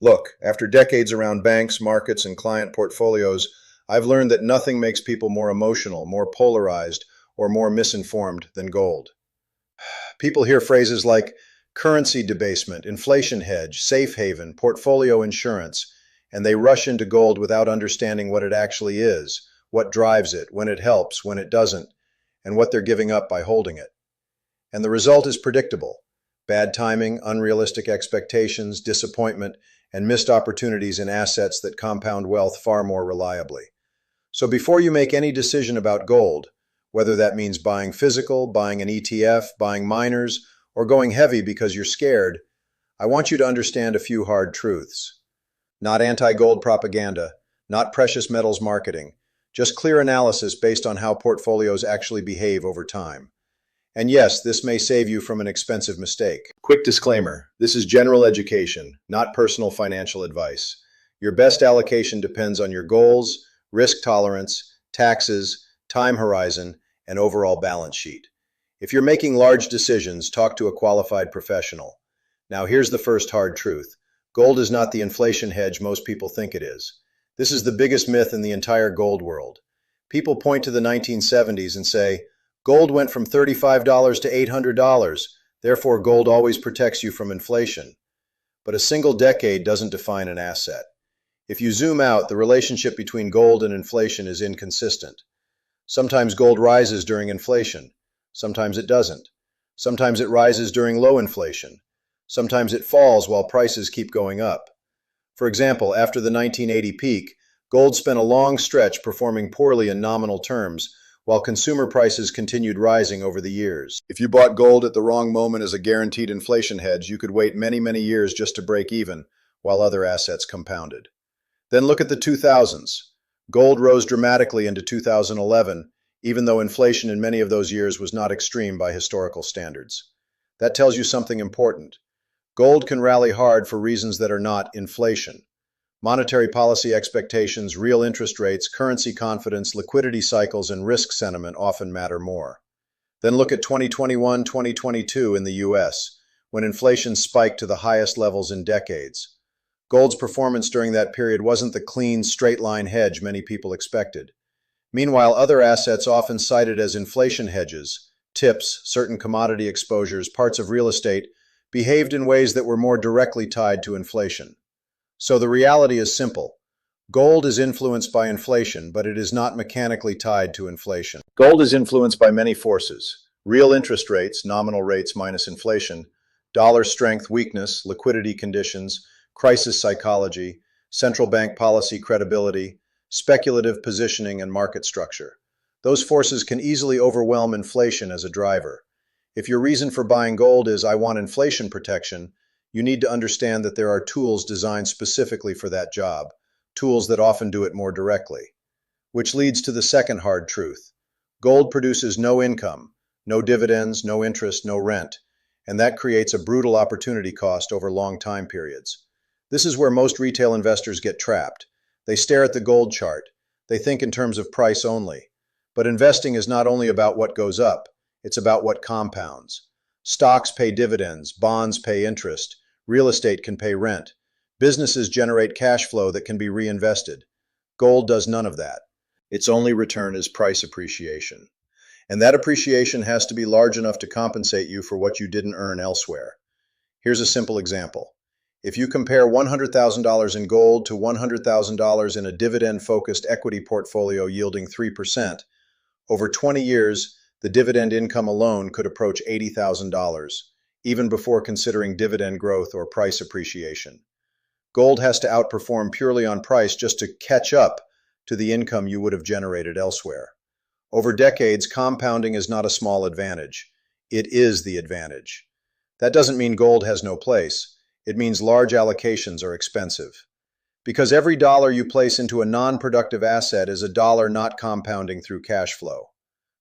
Look, after decades around banks, markets, and client portfolios, I've learned that nothing makes people more emotional, more polarized, or more misinformed than gold. People hear phrases like currency debasement, inflation hedge, safe haven, portfolio insurance, and they rush into gold without understanding what it actually is, what drives it, when it helps, when it doesn't, and what they're giving up by holding it. And the result is predictable: bad timing, unrealistic expectations, disappointment, and missed opportunities in assets that compound wealth far more reliably. So before you make any decision about gold, whether that means buying physical, buying an ETF, buying miners, or going heavy because you're scared, I want you to understand a few hard truths. Not anti-gold propaganda, not precious metals marketing, just clear analysis based on how portfolios actually behave over time. And yes, this may save you from an expensive mistake. Quick disclaimer: this is general education, not personal financial advice. Your best allocation depends on your goals, risk tolerance, taxes, time horizon, and overall balance sheet. If you're making large decisions, talk to a qualified professional. Now, here's the first hard truth: gold is not the inflation hedge most people think it is. This is the biggest myth in the entire gold world. People point to the 1970s and say, gold went from $35 to $800, therefore gold always protects you from inflation. But a single decade doesn't define an asset. If you zoom out, the relationship between gold and inflation is inconsistent. Sometimes gold rises during inflation. Sometimes it doesn't. Sometimes it rises during low inflation. Sometimes it falls while prices keep going up. For example, after the 1980 peak, gold spent a long stretch performing poorly in nominal terms, while consumer prices continued rising over the years. If you bought gold at the wrong moment as a guaranteed inflation hedge, you could wait many, many years just to break even, while other assets compounded. Then look at the 2000s. Gold rose dramatically into 2011, even though inflation in many of those years was not extreme by historical standards. That tells you something important. Gold can rally hard for reasons that are not inflation. Monetary policy expectations, real interest rates, currency confidence, liquidity cycles, and risk sentiment often matter more. Then look at 2021-2022 in the US, when inflation spiked to the highest levels in decades. Gold's performance during that period wasn't the clean, straight-line hedge many people expected. Meanwhile, other assets often cited as inflation hedges, tips, certain commodity exposures, parts of real estate, behaved in ways that were more directly tied to inflation. So the reality is simple. Gold is influenced by inflation, but it is not mechanically tied to inflation. Gold is influenced by many forces: real interest rates, nominal rates minus inflation, dollar strength, weakness, liquidity conditions, crisis psychology, central bank policy credibility, speculative positioning, and market structure. Those forces can easily overwhelm inflation as a driver. If your reason for buying gold is "I want inflation protection," you need to understand that there are tools designed specifically for that job, tools that often do it more directly. Which leads to the second hard truth. Gold produces no income, no dividends, no interest, no rent, and that creates a brutal opportunity cost over long time periods. This is where most retail investors get trapped. They stare at the gold chart. They think in terms of price only. But investing is not only about what goes up, it's about what compounds. Stocks pay dividends, bonds pay interest, real estate can pay rent. Businesses generate cash flow that can be reinvested. Gold does none of that. Its only return is price appreciation. And that appreciation has to be large enough to compensate you for what you didn't earn elsewhere. Here's a simple example. If you compare $100,000 in gold to $100,000 in a dividend-focused equity portfolio yielding 3%, over 20 years, the dividend income alone could approach $80,000, even before considering dividend growth or price appreciation. Gold has to outperform purely on price just to catch up to the income you would have generated elsewhere. Over decades, compounding is not a small advantage. It is the advantage. That doesn't mean gold has no place. It means large allocations are expensive. Because every dollar you place into a non-productive asset is a dollar not compounding through cash flow.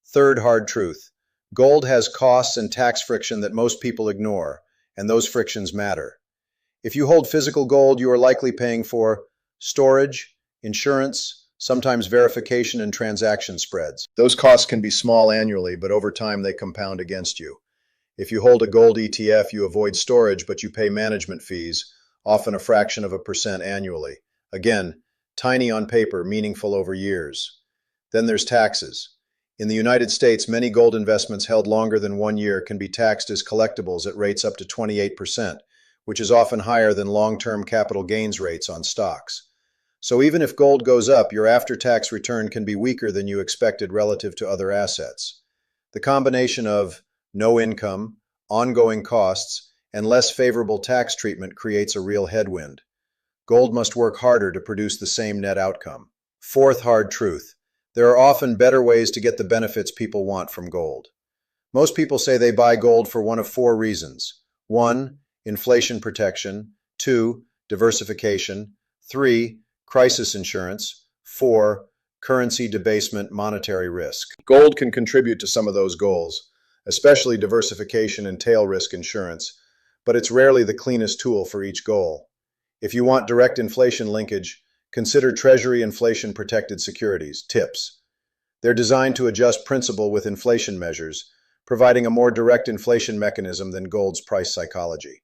Third hard truth. Gold has costs and tax friction that most people ignore, and those frictions matter. If you hold physical gold, you are likely paying for storage, insurance, sometimes verification and transaction spreads. Those costs can be small annually, but over time they compound against you. If you hold a gold ETF, you avoid storage, but you pay management fees, often a fraction of a percent annually. Again, tiny on paper, meaningful over years. Then there's taxes. In the United States, many gold investments held longer than 1 year can be taxed as collectibles at rates up to 28%, which is often higher than long-term capital gains rates on stocks. So even if gold goes up, your after-tax return can be weaker than you expected relative to other assets. The combination of no income, ongoing costs, and less favorable tax treatment creates a real headwind. Gold must work harder to produce the same net outcome. Fourth hard truth. There are often better ways to get the benefits people want from gold. Most people say they buy gold for one of four reasons. 1. Inflation protection. 2. Diversification. 3. Crisis insurance. 4. Currency debasement, monetary risk. Gold can contribute to some of those goals, especially diversification and tail risk insurance, but it's rarely the cleanest tool for each goal. If you want direct inflation linkage, consider Treasury inflation-protected securities, TIPS. They're designed to adjust principal with inflation measures, providing a more direct inflation mechanism than gold's price psychology.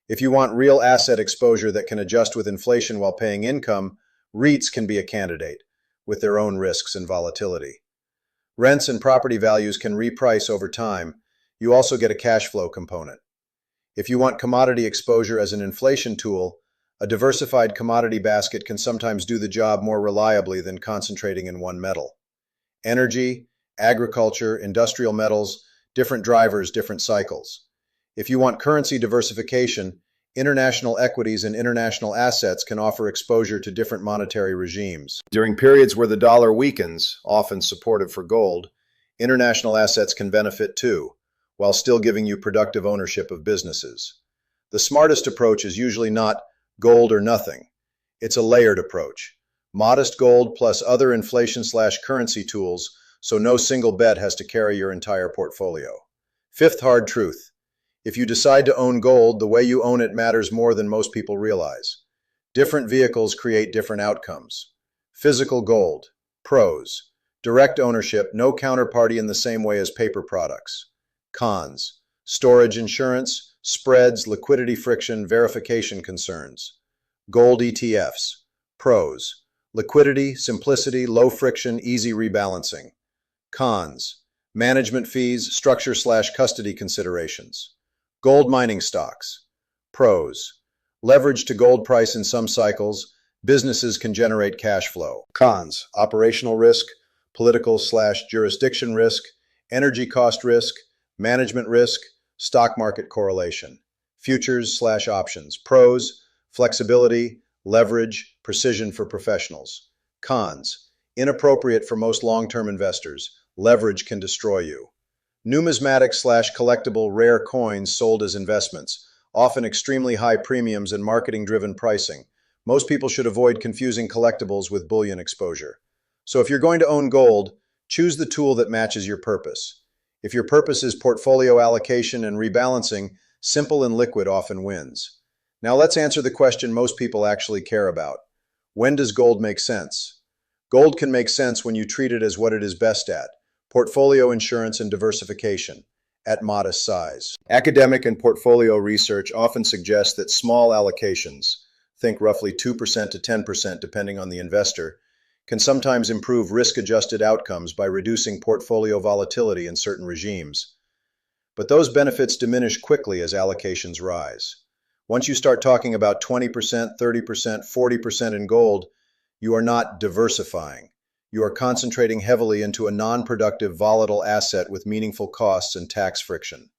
If you want real asset exposure that can adjust with inflation while paying income, REITs can be a candidate, with their own risks and volatility. Rents and property values can reprice over time. You also get a cash flow component. If you want commodity exposure as an inflation tool, a diversified commodity basket can sometimes do the job more reliably than concentrating in one metal. Energy, agriculture, industrial metals, different drivers, different cycles. If you want currency diversification, international equities and international assets can offer exposure to different monetary regimes. During periods where the dollar weakens, often supportive for gold, international assets can benefit too, while still giving you productive ownership of businesses. The smartest approach is usually not gold or nothing. It's a layered approach. Modest gold plus other inflation/currency tools, so no single bet has to carry your entire portfolio. Fifth hard truth. If you decide to own gold, the way you own it matters more than most people realize. Different vehicles create different outcomes. Physical gold. Pros. Direct ownership, no counterparty in the same way as paper products. Cons. Storage insurance, spreads, liquidity friction, verification concerns. Gold ETFs. Pros. Liquidity, simplicity, low friction, easy rebalancing. Cons. Management fees, structure/custody considerations. Gold mining stocks. Pros. Leverage to gold price in some cycles. Businesses can generate cash flow. Cons. Operational risk, political/jurisdiction risk, energy cost risk, management risk, stock market correlation. Futures/options. Pros. Flexibility, leverage, precision for professionals. Cons. Inappropriate for most long-term investors. Leverage can destroy you. Numismatic/collectible rare coins sold as investments, often extremely high premiums and marketing-driven pricing. Most people should avoid confusing collectibles with bullion exposure. So if you're going to own gold, choose the tool that matches your purpose. If your purpose is portfolio allocation and rebalancing, simple and liquid often wins. Now let's answer the question most people actually care about. When does gold make sense? Gold can make sense when you treat it as what it is best at: portfolio insurance and diversification, at modest size. Academic and portfolio research often suggests that small allocations, think roughly 2% to 10% depending on the investor, can sometimes improve risk-adjusted outcomes by reducing portfolio volatility in certain regimes. But those benefits diminish quickly as allocations rise. Once you start talking about 20%, 30%, 40% in gold, you are not diversifying. You are concentrating heavily into a non-productive, volatile asset with meaningful costs and tax friction.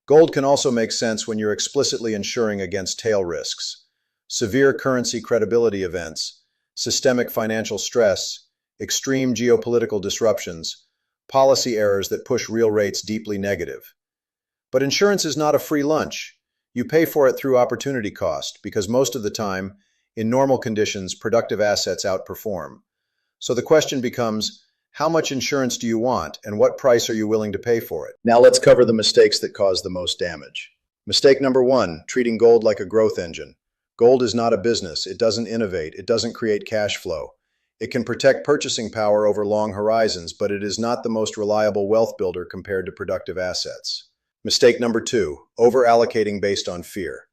Gold can also make sense when you're explicitly insuring against tail risks: severe currency credibility events, systemic financial stress, extreme geopolitical disruptions, policy errors that push real rates deeply negative. But insurance is not a free lunch. You pay for it through opportunity cost, because most of the time, in normal conditions, productive assets outperform. So the question becomes, how much insurance do you want, and what price are you willing to pay for it? Now let's cover the mistakes that cause the most damage. Mistake number 1, treating gold like a growth engine. Gold is not a business. It doesn't innovate. It doesn't create cash flow. It can protect purchasing power over long horizons, but it is not the most reliable wealth builder compared to productive assets. Mistake number 2, over-allocating based on fear.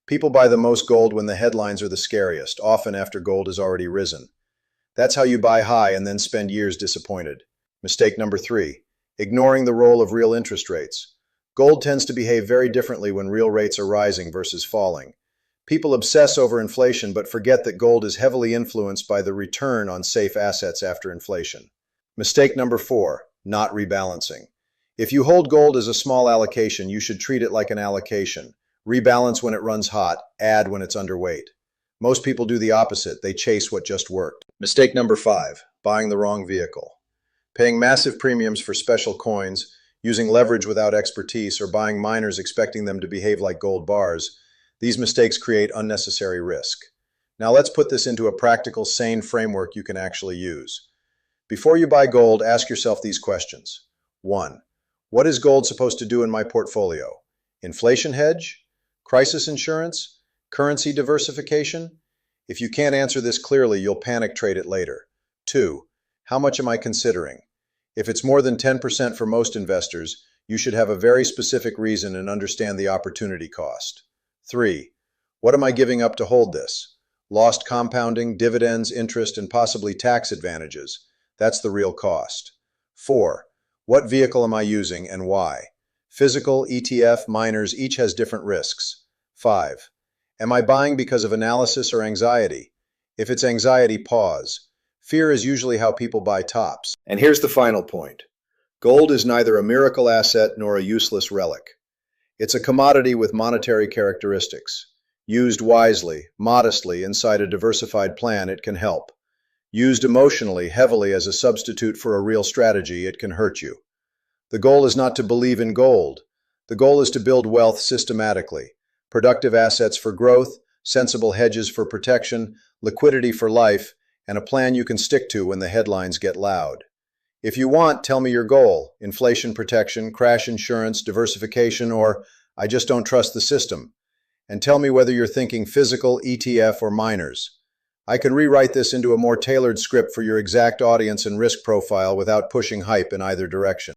People buy the most gold when the headlines are the scariest, often after gold has already risen. That's how you buy high and then spend years disappointed. Mistake number 3, ignoring the role of real interest rates. Gold tends to behave very differently when real rates are rising versus falling. People obsess over inflation but forget that gold is heavily influenced by the return on safe assets after inflation. Mistake number 4, not rebalancing. If you hold gold as a small allocation, you should treat it like an allocation. Rebalance when it runs hot, add when it's underweight. Most people do the opposite. They chase what just worked. Mistake number 5, buying the wrong vehicle. Paying massive premiums for special coins, using leverage without expertise, or buying miners expecting them to behave like gold bars. These mistakes create unnecessary risk. Now let's put this into a practical, sane framework you can actually use. Before you buy gold, ask yourself these questions. 1. What is gold supposed to do in my portfolio? Inflation hedge? Crisis insurance? Currency diversification? If you can't answer this clearly, you'll panic trade it later. 2. How much am I considering? If it's more than 10% for most investors, you should have a very specific reason and understand the opportunity cost. 3. What am I giving up to hold this? Lost compounding, dividends, interest, and possibly tax advantages. That's the real cost. 4. What vehicle am I using and why? Physical, ETF, miners, each has different risks. 5. Am I buying because of analysis or anxiety? If it's anxiety, pause. Fear is usually how people buy tops. And here's the final point. Gold is neither a miracle asset nor a useless relic. It's a commodity with monetary characteristics. Used wisely, modestly, inside a diversified plan, it can help. Used emotionally, heavily as a substitute for a real strategy, it can hurt you. The goal is not to believe in gold. The goal is to build wealth systematically. Productive assets for growth, sensible hedges for protection, liquidity for life, and a plan you can stick to when the headlines get loud. If you want, tell me your goal: inflation protection, crash insurance, diversification, or I just don't trust the system. And tell me whether you're thinking physical, ETF, or miners. I can rewrite this into a more tailored script for your exact audience and risk profile without pushing hype in either direction.